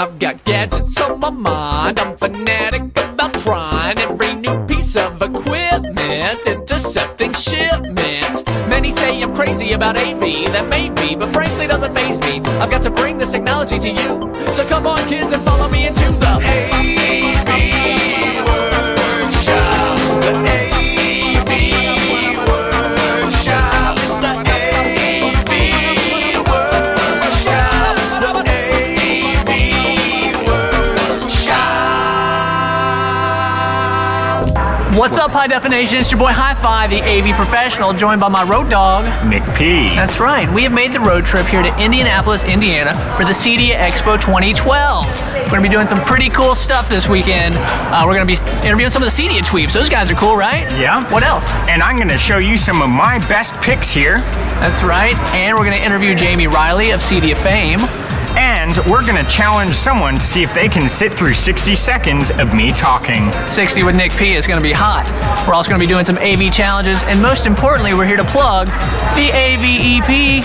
I've got gadgets on my mind. I'm fanatic about trying every new piece of equipment, intercepting shipments. Many say I'm crazy about AV, that may be, but frankly doesn't faze me. I've got to bring this technology to you. So come on kids and follow me into the AV Workshop. The AV Workshop. It's the AV Workshop. The AV Workshop. What's up, High Definition? It's your boy HiPhi, the AV professional, joined by my road dog, Nick P. That's right. We have made the road trip here to Indianapolis, Indiana for the CEDIA EXPO 2012. We're going to be doing some pretty cool stuff this weekend. We're going to be interviewing some of the CEDIA TWEEPS. Those guys are cool, right? Yeah. What else? And I'm going to show you some of my best picks here. That's right. And we're going to interview Jamie Riley of CEDIA fame. And we're going to challenge someone to see if they can sit through 60 seconds of me talking. 60 with Nick P is going to be hot. We're also going to be doing some AV challenges. And most importantly, we're here to plug the AV EP,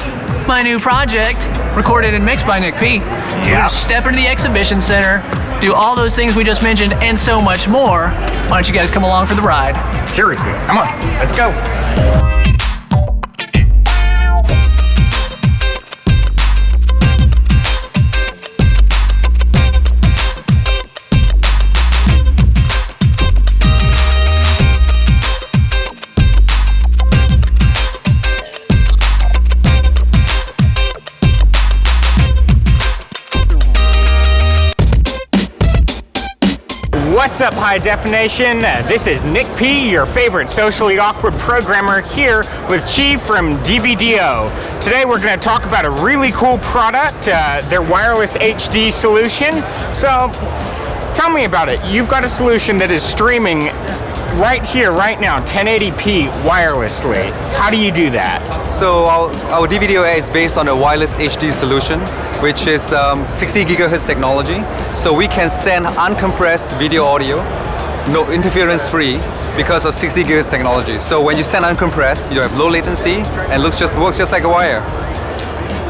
my new project, recorded and mixed by Nick P. We're going to step into the exhibition center, do all those things we just mentioned, and so much more. Why don't you guys come along for the ride? Seriously, come on, let's go. What's up, High Definition? This is Nick P, your favorite socially awkward programmer, here with Chi from DVDO. Today we're going to talk about a really cool product, their wireless HD solution. So tell me about it. You've got a solution that is streaming right here, right now, 1080p wirelessly. How do you do that? So our DVDO is based on a wireless HD solution, which is 60 gigahertz technology. So we can send uncompressed video audio, no interference free, because of 60 gigahertz technology. So when you send uncompressed, you have low latency and works just like a wire.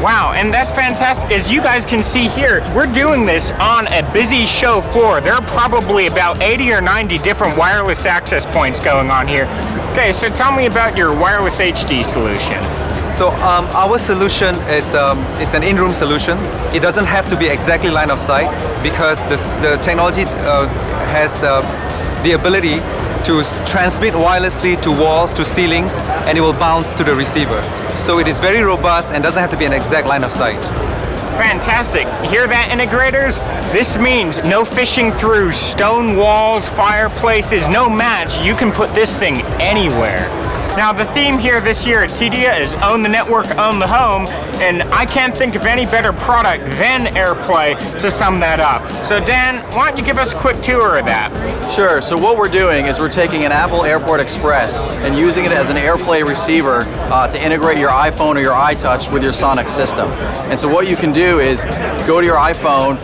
Wow, and that's fantastic. As you guys can see here, we're doing this on a busy show floor. There are probably about 80 or 90 different wireless access points going on here. Okay, so tell me about your wireless HD solution. So our solution is it's an in-room solution. It doesn't have to be exactly line of sight because the technology has the ability to transmit wirelessly to walls, to ceilings, and it will bounce to the receiver. So it is very robust and doesn't have to be an exact line of sight. Fantastic. Hear that, integrators? This means no fishing through stone walls, fireplaces, no match. You can put this thing anywhere. Now the theme here this year at CEDIA is Own the Network, Own the Home, and I can't think of any better product than AirPlay to sum that up. So Dan, why don't you give us a quick tour of that? Sure, so what we're doing is we're taking an Apple Airport Express and using it as an AirPlay receiver to integrate your iPhone or your iTouch with your Sonic system. And so what you can do is go to your iPhone,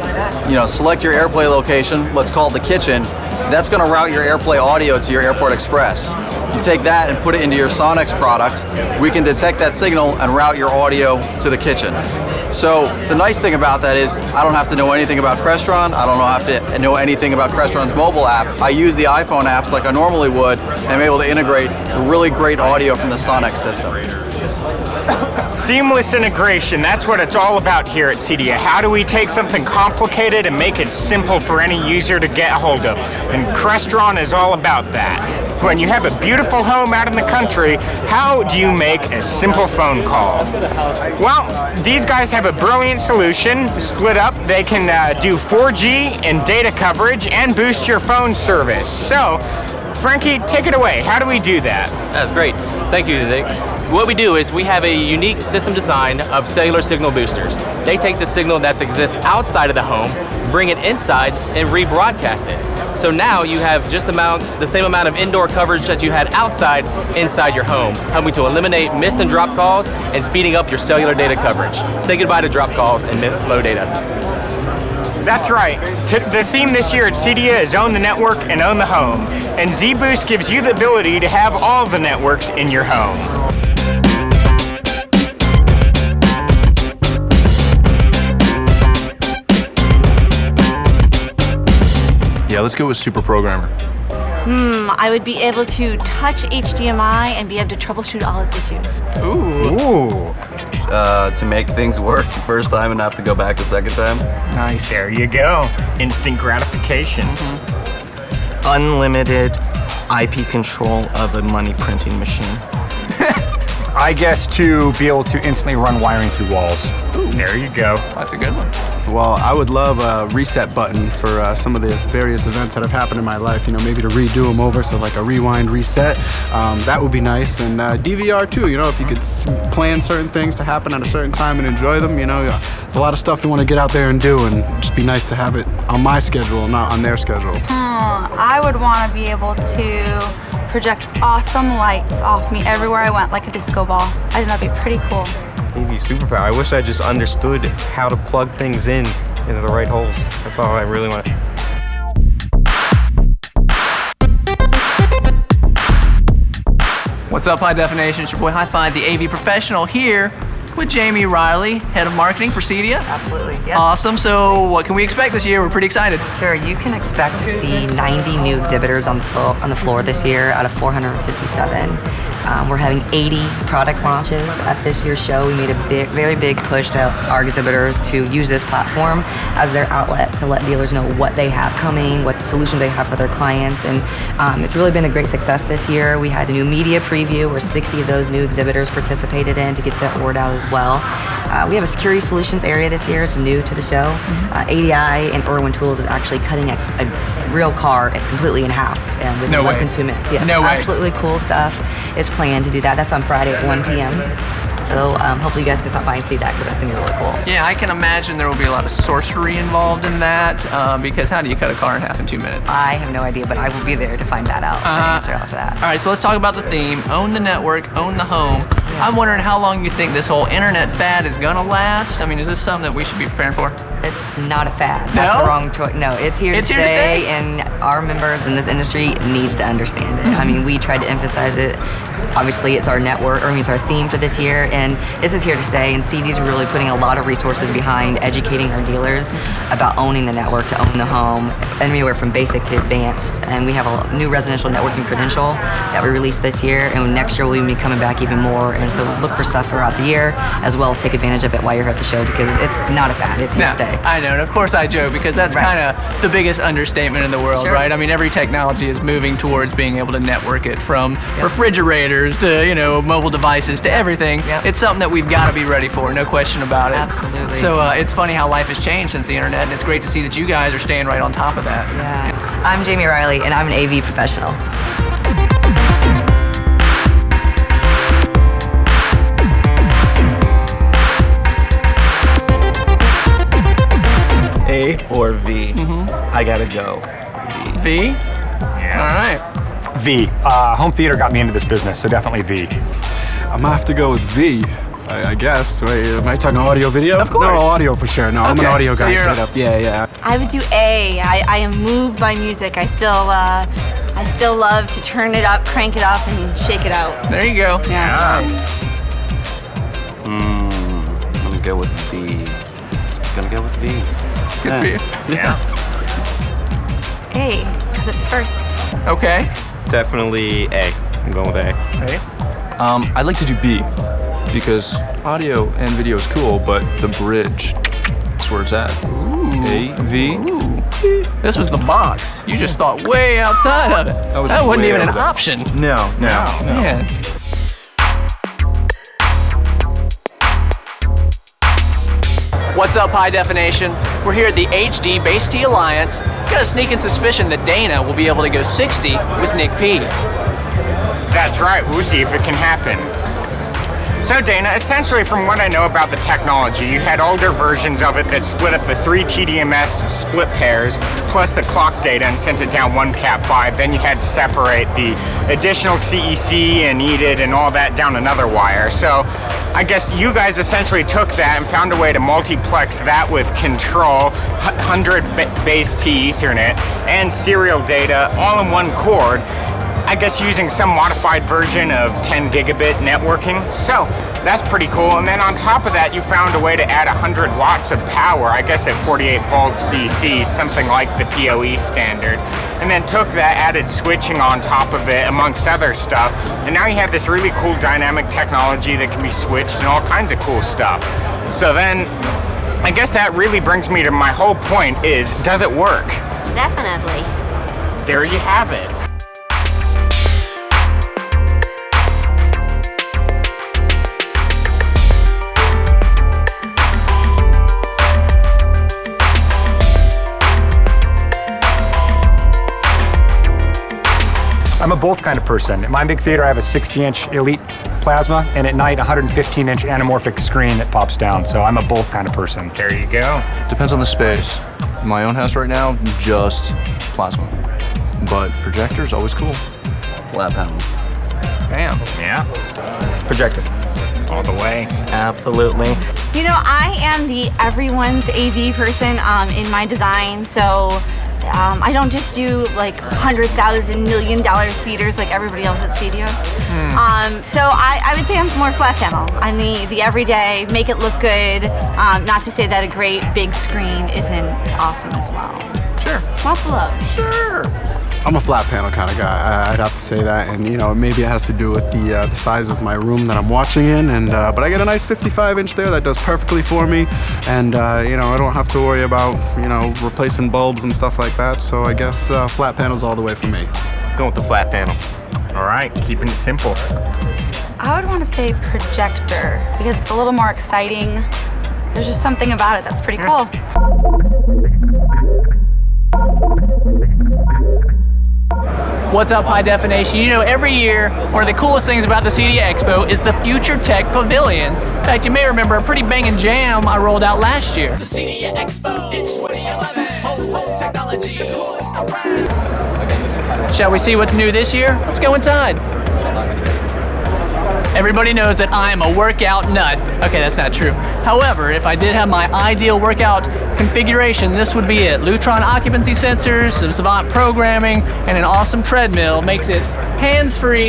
select your AirPlay location, let's call it the kitchen. That's going to route your AirPlay audio to your Airport Express. You take that and put it into your Sonics product. We can detect that signal and route your audio to the kitchen. So the nice thing about that is I don't have to know anything about Crestron. I don't have to know anything about Crestron's mobile app. I use the iPhone apps like I normally would, and I'm able to integrate really great audio from the Sonic system. Seamless integration, that's what it's all about here at CEDIA. How do we take something complicated and make it simple for any user to get a hold of? And Crestron is all about that. When you have a beautiful home out in the country, how do you make a simple phone call? Well, these guys have a brilliant solution. Split up, they can do 4G and data coverage and boost your phone service. So, Frankie, take it away. How do we do that? That's great. Thank you, Nick. What we do is we have a unique system design of cellular signal boosters. They take the signal that exists outside of the home, bring it inside, and rebroadcast it. So now you have just the same amount of indoor coverage that you had outside inside your home, helping to eliminate missed and drop calls and speeding up your cellular data coverage. Say goodbye to drop calls and missed slow data. That's right. The theme this year at CEDIA is Own the Network and Own the Home. And Z-Boost gives you the ability to have all the networks in your home. Yeah, let's go with super programmer. I would be able to touch HDMI and be able to troubleshoot all its issues. Ooh. To make things work the first time and not have to go back the second time. Nice. There you go. Instant gratification. Unlimited IP control of a money printing machine. I guess to be able to instantly run wiring through walls. Ooh. There you go. That's a good one. Well, I would love a reset button for some of the various events that have happened in my life. You know, maybe to redo them over, so like a rewind, reset. That would be nice. And DVR too. You know, if you could plan certain things to happen at a certain time and enjoy them. You know, it's a lot of stuff you want to get out there and do, and just be nice to have it on my schedule, not on their schedule. I would want to be able to project awesome lights off me everywhere I went, like a disco ball. I think that'd be pretty cool. AV superpower. I wish I just understood how to plug things into the right holes. That's all I really want. What's up, High Definition? It's your boy HiPhi, the AV professional, here with Jamie Riley, head of marketing for CEDIA. Absolutely, yes. Awesome. So what can we expect this year? We're pretty excited. Sure, you can expect to see 90 new exhibitors on the floor this year out of 457. We're having 80 product launches at this year's show. We made a very big push to our exhibitors to use this platform as their outlet to let dealers know what they have coming, what solutions they have for their clients, and it's really been a great success this year. We had a new media preview where 60 of those new exhibitors participated in to get that word out as well. We have a security solutions area this year. It's new to the show. ADI and Irwin Tools is actually cutting a real car completely in half within less than 2 minutes. Yes, no way. Absolutely cool stuff is planned to do that. That's on Friday at 1 p.m. So hopefully you guys can stop by and see that, because that's going to be really cool. Yeah, I can imagine there will be a lot of sorcery involved in that, because how do you cut a car in half in 2 minutes? I have no idea, but I will be there to find that out and answer out to that. All right, so let's talk about the theme. Own the network, own the home. Yeah. I'm wondering how long you think this whole internet fad is going to last? I mean, is this something that we should be preparing for? It's not a fad. No? That's the wrong choice. No, it's here to stay, and our members in this industry needs to understand it. I mean, we tried to emphasize it. Obviously, it's our network, or it's our theme for this year, and this is here to stay, and CEDIA's really putting a lot of resources behind educating our dealers about owning the network to own the home, anywhere from basic to advanced. And we have a new residential networking credential that we released this year, and next year we'll be coming back even more. And so look for stuff throughout the year, as well as take advantage of it while you're at the show, because it's not a fad, it's here to stay. I know, and of course I joke, because that's kind of the biggest understatement in the world, right? I mean, every technology is moving towards being able to network it, from refrigerators to, you know, mobile devices to everything. It's something that we've got to be ready for, no question about it. Absolutely. So it's funny how life has changed since the internet, and it's great to see that you guys are staying right on top of that. Yeah. I'm Jamie Riley, and I'm an AV professional. A or V? I gotta go. V? Yeah. All right. V. Home theater got me into this business, so definitely V. I'm gonna have to go with V. I guess. Wait, am I talking audio video? Of course. No, audio for sure. No, I'm an audio guy straight up. Yeah. I would do A. I am moved by music. I still love to turn it up, crank it up, and shake it out. There you go. Yeah. Nice. I'm gonna go with V. Gonna go with V. Good for you. Yeah. A, because it's first. Okay. Definitely A. I'm going with A. I'd like to do B, because audio and video is cool, but the bridge, that's where it's at. A, V. This was the box. You just thought way outside of it. That wasn't even an option. No. Man. What's up, High Definition? We're here at the HD Base T Alliance. Got a sneaking suspicion that Dana will be able to go 60 with Nick P. That's right, we'll see if it can happen. So Dana, essentially from what I know about the technology, you had older versions of it that split up the 3 TDMS split pairs plus the clock data and sent it down one Cat5. Then you had to separate the additional CEC and EDID and all that down another wire. So I guess you guys essentially took that and found a way to multiplex that with control, 100 base T Ethernet, and serial data all in one cord. I guess using some modified version of 10 gigabit networking. So that's pretty cool. And then on top of that, you found a way to add 100 watts of power, I guess at 48 volts DC, something like the PoE standard. And then took that, added switching on top of it, amongst other stuff. And now you have this really cool dynamic technology that can be switched and all kinds of cool stuff. So then, I guess that really brings me to my whole point is, does it work? Definitely. There you have it. I'm a both kind of person. In my big theater, I have a 60-inch Elite plasma, and at night, a 115-inch anamorphic screen that pops down. So I'm a both kind of person. There you go. Depends on the space. In my own house right now, just plasma. But projector's always cool. Flat panel. Bam. Yeah. Projector. All the way. Absolutely. You know, I am the everyone's AV person in my design, so I don't just do like $100,000 million theaters like everybody else at CEDIA. So I would say I'm more flat panel. I'm the everyday, make it look good. Not to say that a great big screen isn't awesome as well. Sure. Lots of love. Sure. I'm a flat panel kind of guy. I'd have to say that, and you know, maybe it has to do with the size of my room that I'm watching in, and but I get a nice 55-inch there that does perfectly for me, and you know, I don't have to worry about, you know, replacing bulbs and stuff like that. So I guess flat panels all the way for me. Going with the flat panel. All right, keeping it simple. I would want to say projector because it's a little more exciting. There's just something about it that's pretty cool. What's up, High Definition? You know, every year, one of the coolest things about the CEDIA Expo is the Future Tech Pavilion. In fact, you may remember a pretty banging jam I rolled out last year. The CEDIA Expo, it's 2011. Home technology, the coolest around. Shall we see what's new this year? Let's go inside. Everybody knows that I am a workout nut. Okay, that's not true. However, if I did have my ideal workout configuration, this would be it. Lutron occupancy sensors, some Savant programming, and an awesome treadmill makes it hands-free.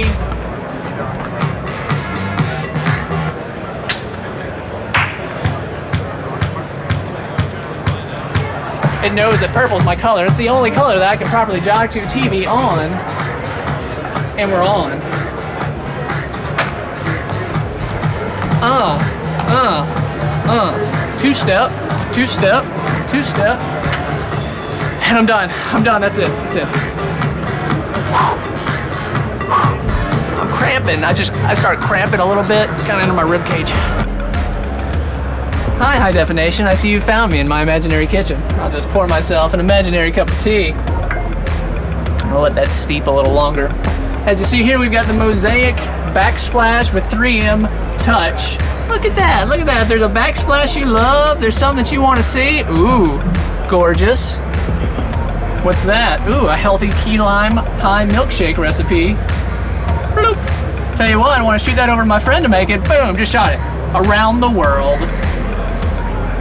It knows that purple is my color. It's the only color that I can properly jog to TV on. And we're on. Two-step, two-step, two-step. And I'm done. I'm done. That's it. That's it. I'm cramping. I start cramping a little bit, kind of into my rib cage. Hi, High Definition. I see you found me in my imaginary kitchen. I'll just pour myself an imaginary cup of tea. I'll let that steep a little longer. As you see here, we've got the Mosaic backsplash with 3M touch. Look at that, look at that. If there's a backsplash you love, there's something that you want to see. Ooh, gorgeous. What's that? Ooh, a healthy key lime pie milkshake recipe. Bloop. Tell you what, I want to shoot that over to my friend to make it. Boom, just shot it. Around the world.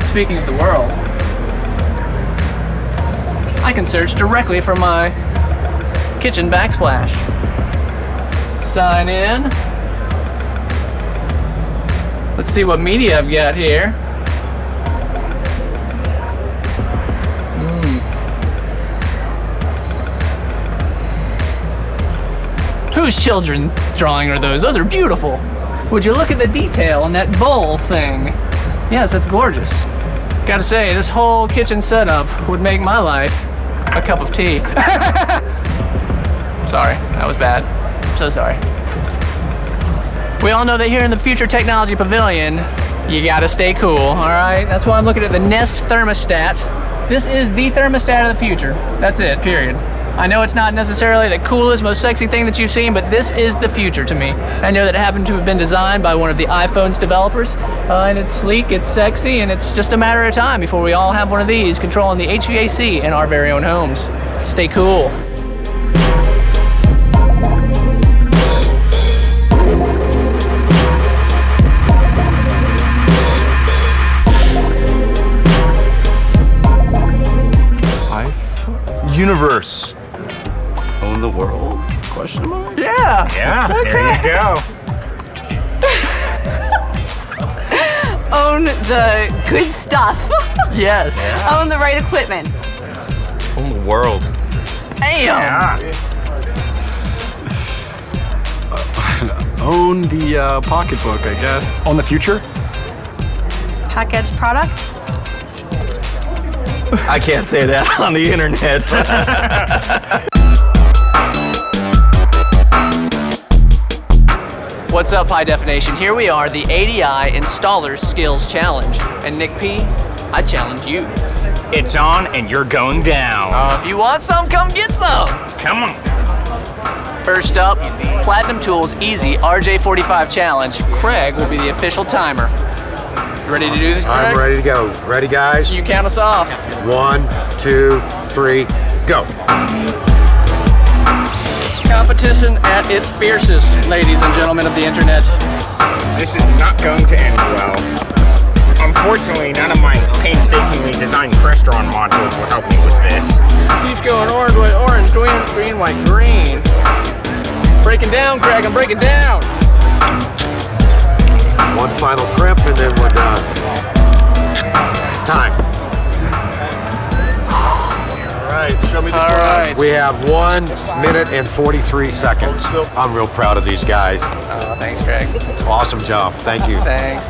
Speaking of the world, I can search directly from my kitchen backsplash. Sign in. Let's see what media I've got here. Whose children drawing are those? Those are beautiful. Would you look at the detail on that bowl thing? Yes, that's gorgeous. Gotta say, this whole kitchen setup would make my life a cup of tea. Sorry, that was bad. I'm so sorry. We all know that here in the Future Technology Pavilion, you gotta stay cool, all right? That's why I'm looking at the Nest thermostat. This is the thermostat of the future. That's it, period. I know it's not necessarily the coolest, most sexy thing that you've seen, but this is the future to me. I know that it happened to have been designed by one of the iPhone's developers, and it's sleek, it's sexy, and it's just a matter of time before we all have one of these controlling the HVAC in our very own homes. Stay cool. Universe. Own the world. Question mark? Yeah. Yeah, there you go. Own the good stuff. Yes. Own the right equipment. Own the world. Damn. Own the pocketbook, I guess. Own the future? Packaged product. I can't say that on the internet. What's up, High Definition? Here we are, the ADI Installer Skills Challenge. And Nick P, I challenge you. It's on and you're going down. If you want some, come get some. Come on. First up, Platinum Tools Easy RJ45 Challenge. Craig will be the official timer. You ready to do this, Craig? I'm ready to go. Ready, guys? You count us off. 1, 2, 3, go. Competition at its fiercest, ladies and gentlemen of the internet. This is not going to end well. Unfortunately, none of my painstakingly designed Crestron modules will help me with this. Keeps going orange, white, orange, green, white, green. Breaking down, Craig, I'm breaking down. One final crimp and then we're done. Time. All right, show me the All clock. right. We have 1 minute and 43 seconds. I'm real proud of these guys. Oh, thanks, Craig. Awesome job. Thank you. Thanks.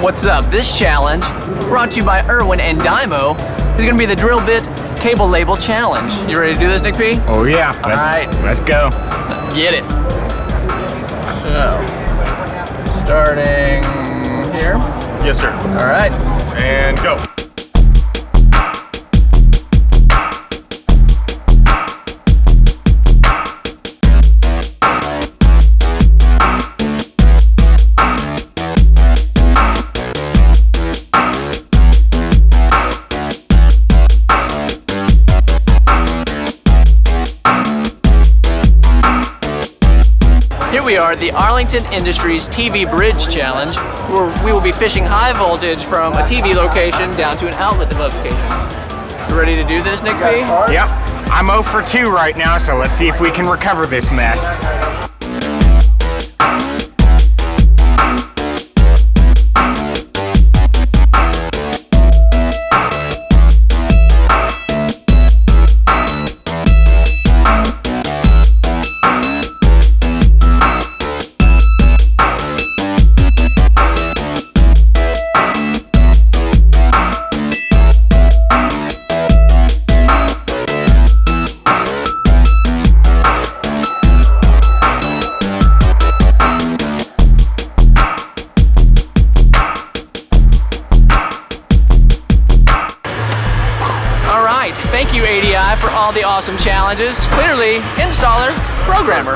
What's up? This challenge, brought to you by Irwin and Dymo, is going to be the Drill Bit Cable Label Challenge. You ready to do this, Nick P? Oh yeah. All right. Let's go. Let's get it. So, starting here. Yes, sir. All right. And go. Here we are, the Arlington Industries TV Bridge Challenge, where we will be fishing high voltage from a TV location down to an outlet location. You ready to do this, Nick P? Yep. I'm 0 for 2 right now, so let's see if we can recover this mess. Thank you, ADI, for all the awesome challenges. Clearly, installer, programmer.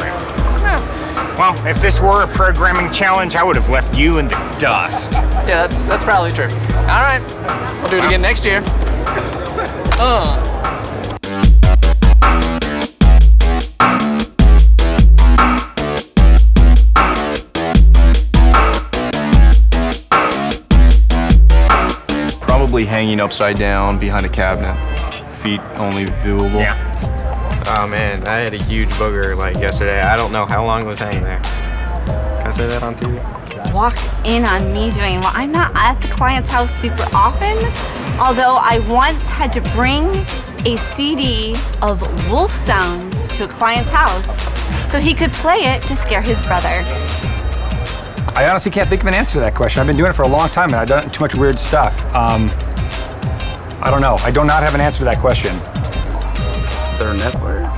Well, if this were a programming challenge, I would have left you in the dust. Yeah, that's probably true. All right, we'll do it again next year. Probably hanging upside down behind a cabinet. Feet only viewable. Yeah. Oh man, I had a huge booger like yesterday. I don't know how long it was hanging there. Can I say that on TV? Walked in on me doing, well, I'm not at the client's house super often, although I once had to bring a CD of wolf sounds to a client's house so he could play it to scare his brother. I honestly can't think of an answer to that question. I've been doing it for a long time and I've done too much weird stuff. I don't know. I do not have an answer to that question. Their network.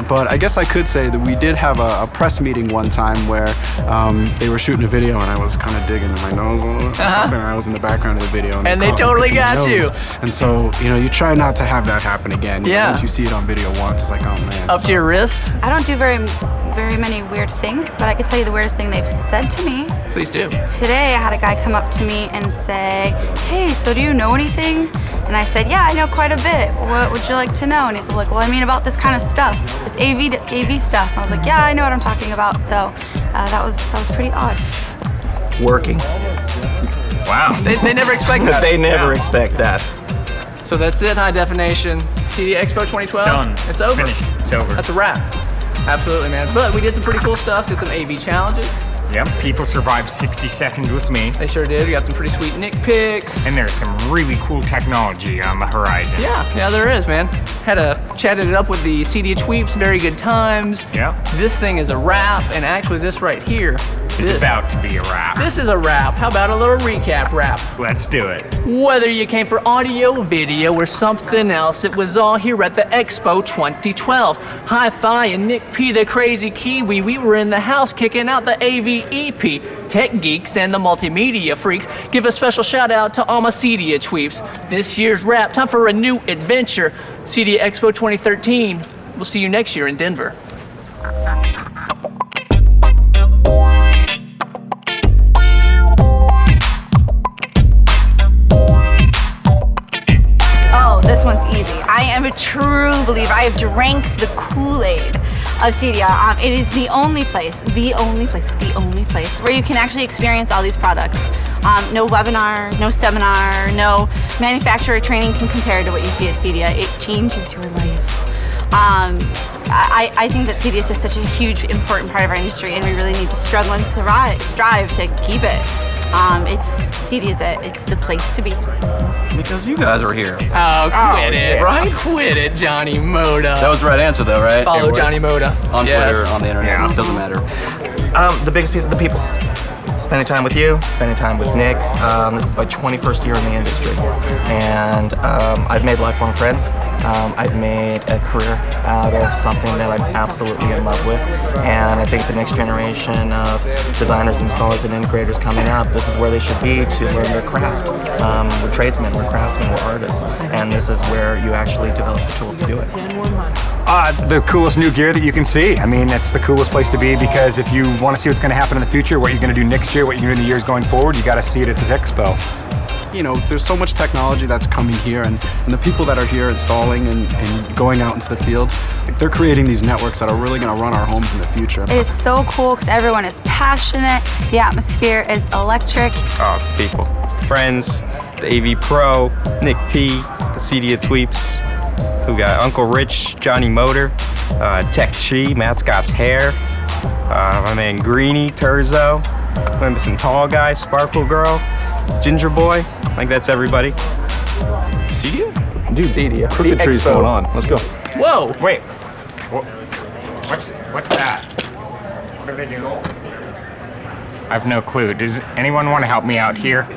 But I guess I could say that we did have a press meeting one time where they were shooting a video and I was kind of digging in my nose a little bit or something, and I was in the background of the video. And they totally got you. And so, you know, you try not to have that happen again. Yeah. Once you see it on video once, it's like, oh man. Up to your wrist? I don't do very many weird things, but I could tell you the weirdest thing they've said to me. Please do. Today I had a guy come up to me and say, hey, so do you know anything? And I said, yeah, I know quite a bit. What would you like to know? And he's like, well, I mean about this kind of stuff, this AV stuff. And I was like, yeah, I know what I'm talking about. So that was pretty odd. Working. Wow. They never expect that. They never expect that. So that's it, high definition. CEDIA Expo 2012. Done. It's over. Finished. It's over. That's a wrap. Absolutely, man. But we did some pretty cool stuff. Did some AV challenges. Yep, people survived 60 seconds with me. They sure did. We got some pretty sweet Nick pics. And there's some really cool technology on the horizon. Yeah, there is, man. Chatted it up with the CEDIA TWEEPS, very good times. Yeah. This thing is a wrap, and actually this right here is about to be a wrap. This is a wrap. How about a little recap wrap? Let's do it. Whether you came for audio, video, or something else, it was all here at the Expo 2012. HiPhi and Nick P, the crazy Kiwi, we were in the house kicking out the AV EP. Tech geeks and the multimedia freaks, give a special shout out to all my CEDIA TWEEPS. This year's wrap, time for a new adventure. CEDIA Expo 2013. We'll see you next year in Denver. This one's easy. I am a true believer. I have drank the Kool-Aid of CEDIA. It is the only place where you can actually experience all these products. No webinar, no seminar, no manufacturer training can compare to what you see at CEDIA. It changes your life. I think that CEDIA is just such a huge, important part of our industry, and we really need to struggle and strive to keep it. It's the place to be. Because you guys are here. Oh, quit it. Right? Quit it, Johnny Moda. That was the right answer, though, right? Follow Johnny Moda. On Twitter, on the internet, doesn't matter. The biggest piece of the people. Spending time with you, spending time with Nick. This is my 21st year in the industry, and I've made lifelong friends. I've made a career out of something that I'm absolutely in love with, and I think the next generation of designers, installers, and integrators coming up, this is where they should be to learn their craft. We're tradesmen, we're craftsmen, we're artists, and this is where you actually develop the tools to do it. The coolest new gear that you can see. I mean, it's the coolest place to be, because if you want to see what's going to happen in the future, what you're going to do next year, what you're going to do in the years going forward, you got to see it at this expo. You know, there's so much technology that's coming here, and the people that are here installing and going out into the field, they're creating these networks that are really going to run our homes in the future. It is so cool because everyone is passionate. The atmosphere is electric. Oh, it's the people. It's the friends, the AV Pro, Nick P, the CEDIA TWEEPS. We got Uncle Rich, Johnny Motor, Tech Chi, Matt Scott's hair, my man Greenie, Turzo, I'm missing Tall Guy, Sparkle Girl, Ginger Boy. I think that's everybody. CEDIA? Dude, CEDIA. Crooked The Tree's Expo. going on. Let's go. Whoa! Wait. What's that? What are they doing? I have no clue. Does anyone want to help me out here?